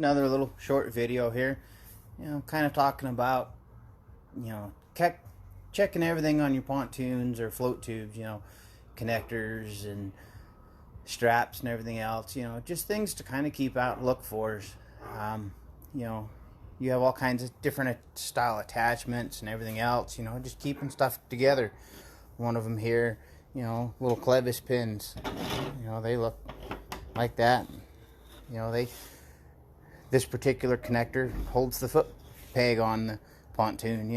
another little short video here, kind of talking about, you know, checking everything on your pontoons or float tubes, connectors and straps and everything else, just things to kind of keep out and look for. Um, you know, you have all kinds of different style attachments and everything else, just keeping stuff together. One of them here, little clevis pins, they look like that. This particular connector holds the foot peg on the pontoon.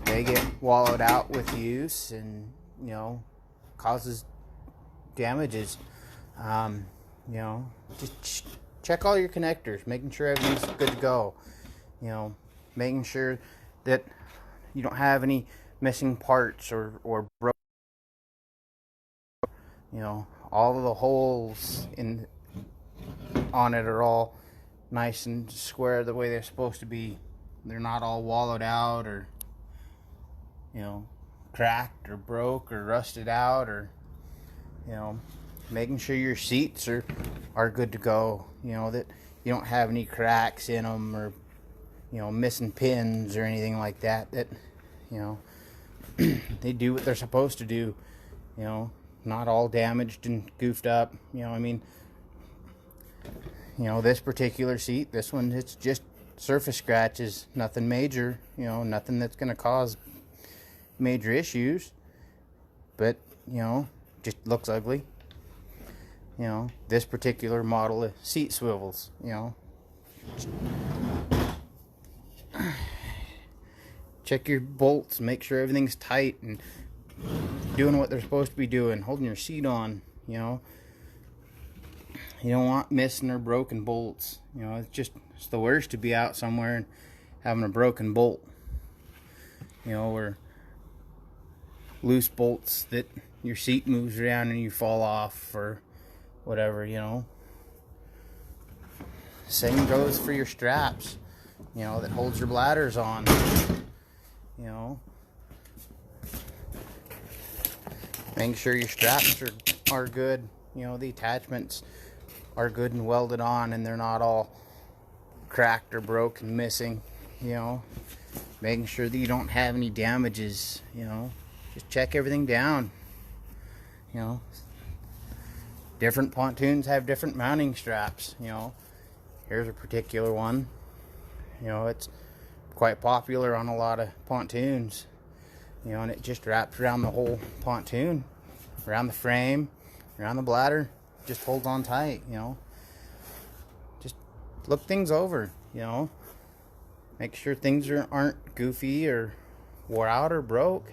They get wallowed out with use and causes damages. Just check all your connectors, making sure everything's good to go. Making sure that you don't have any missing parts or broke. All of the holes on it are all nice and square the way they're supposed to be. They're not all wallowed out or cracked or broke or rusted out, or making sure your seats are good to go, that you don't have any cracks in them or missing pins or anything like that they do what they're supposed to do, not all damaged and goofed up. This particular seat, this one, it's just surface scratches, nothing major, nothing that's going to cause major issues, but just looks ugly. This particular model of seat swivels, check your bolts, make sure everything's tight and doing what they're supposed to be doing, holding your seat on. You don't want missing or broken bolts. It's the worst to be out somewhere and having a broken bolt, or loose bolts that your seat moves around and you fall off or whatever. Same goes for your straps, that holds your bladders on. Making sure your straps are good, the attachments are good and welded on and they're not all cracked or broke and missing. Making sure that you don't have any damages. Just check everything down. Different pontoons have different mounting straps. Here's a particular one. It's quite popular on a lot of pontoons. And it just wraps around the whole pontoon, around the frame, around the bladder, just holds on tight. Just look things over. Make sure things aren't goofy or wore out or broke.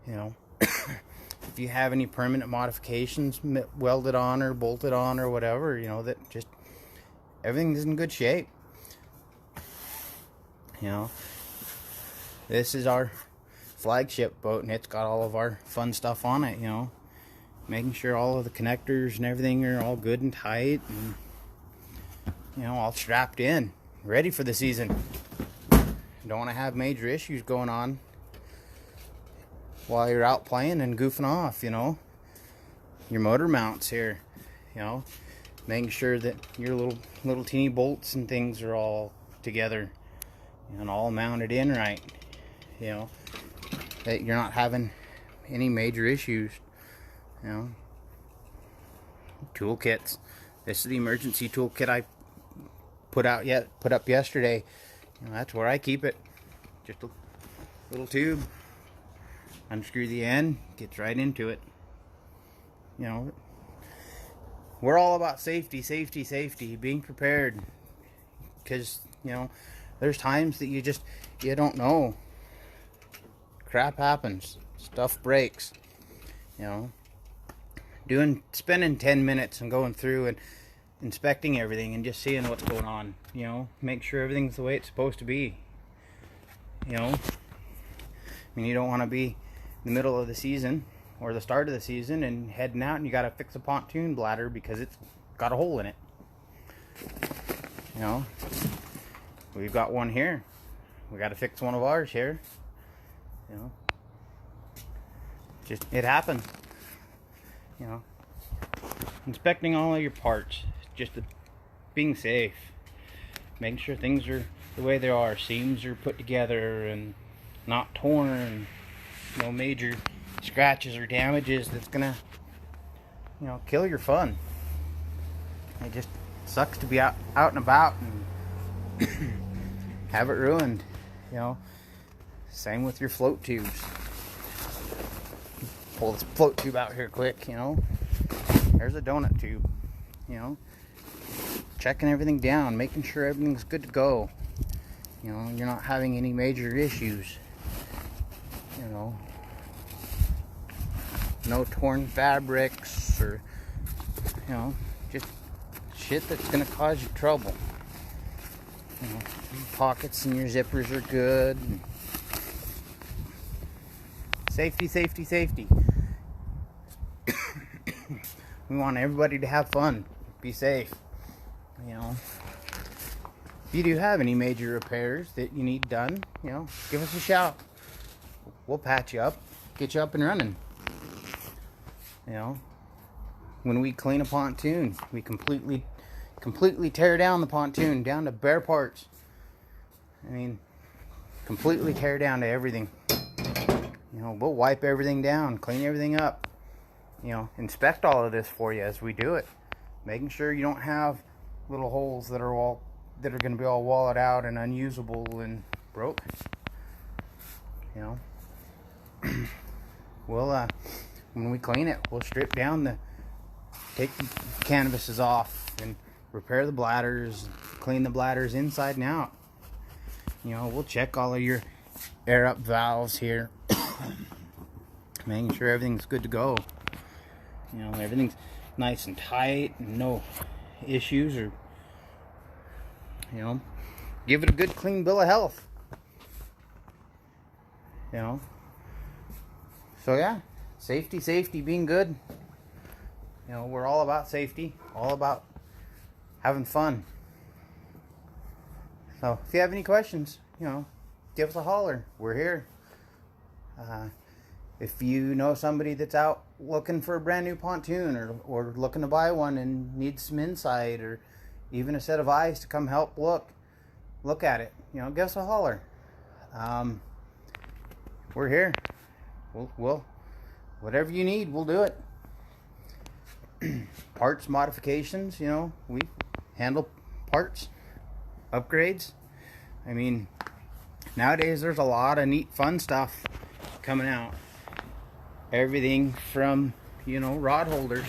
If you have any permanent modifications welded on or bolted on or whatever, that just everything's in good shape. This is our flagship boat and it's got all of our fun stuff on it. Making sure all of the connectors and everything are all good and tight and all strapped in, ready for the season. Don't want to have major issues going on while you're out playing and goofing off. Your motor mounts here, making sure that your little teeny bolts and things are all together and all mounted in right, that you're not having any major issues. Toolkits. This is the emergency toolkit I put up yesterday. That's where I keep it. Just a little tube. Unscrew the end, gets right into it. We're all about safety, being prepared. Because, there's times that you don't know. Crap happens. Stuff breaks. Spending 10 minutes and going through and inspecting everything and just seeing what's going on. Make sure everything's the way it's supposed to be. You don't want to be in the middle of the season or the start of the season and heading out and you got to fix a pontoon bladder because it's got a hole in it. We've got one here. We got to fix one of ours here. Just it happens. Inspecting all of your parts, just being safe. making sure things are the way they are. Seams are put together and not torn. No major scratches or damages that's gonna, kill your fun. It just sucks to be out and about and have it ruined. Same with your float tubes. Pull this float tube out here quick. There's a donut tube. Checking everything down, making sure everything's good to go. You're not having any major issues. No torn fabrics or just shit that's gonna cause you trouble. Your pockets and your zippers are good. Safety, safety, safety. We want everybody to have fun, be safe. If you do have any major repairs that you need done, give us a shout. We'll patch you up, get you up and running. When we clean a pontoon, we completely tear down the pontoon down to bare parts. Completely tear down to everything. We'll wipe everything down, clean everything up. Inspect all of this for you as we do it, making sure you don't have little holes that are going to be all walled out and unusable and broke. We'll when we clean it, we'll strip down take the canvases off and repair the bladders, clean the bladders inside and out. We'll check all of your air up valves here, making sure everything's good to go. Everything's nice and tight and no issues, or give it a good clean bill of health. So yeah, safety, being good. We're all about safety, all about having fun. So if you have any questions, give us a holler. We're here. If you know somebody that's out looking for a brand new pontoon, or looking to buy one and needs some insight, or even a set of eyes to come help look at it, give us a holler. We're here. We'll whatever you need, we'll do it. Parts modifications, we handle parts upgrades. Nowadays there's a lot of neat fun stuff coming out. Everything from rod holders.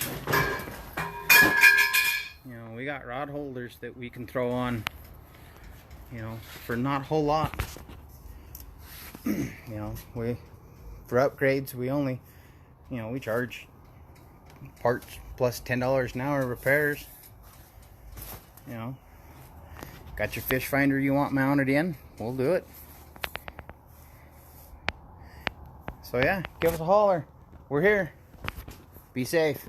We got rod holders that we can throw on for not a whole lot. For upgrades, we only we charge parts plus $10 an hour repairs. Got your fish finder you want mounted in, we'll do it. So yeah, give us a holler. We're here. Be safe.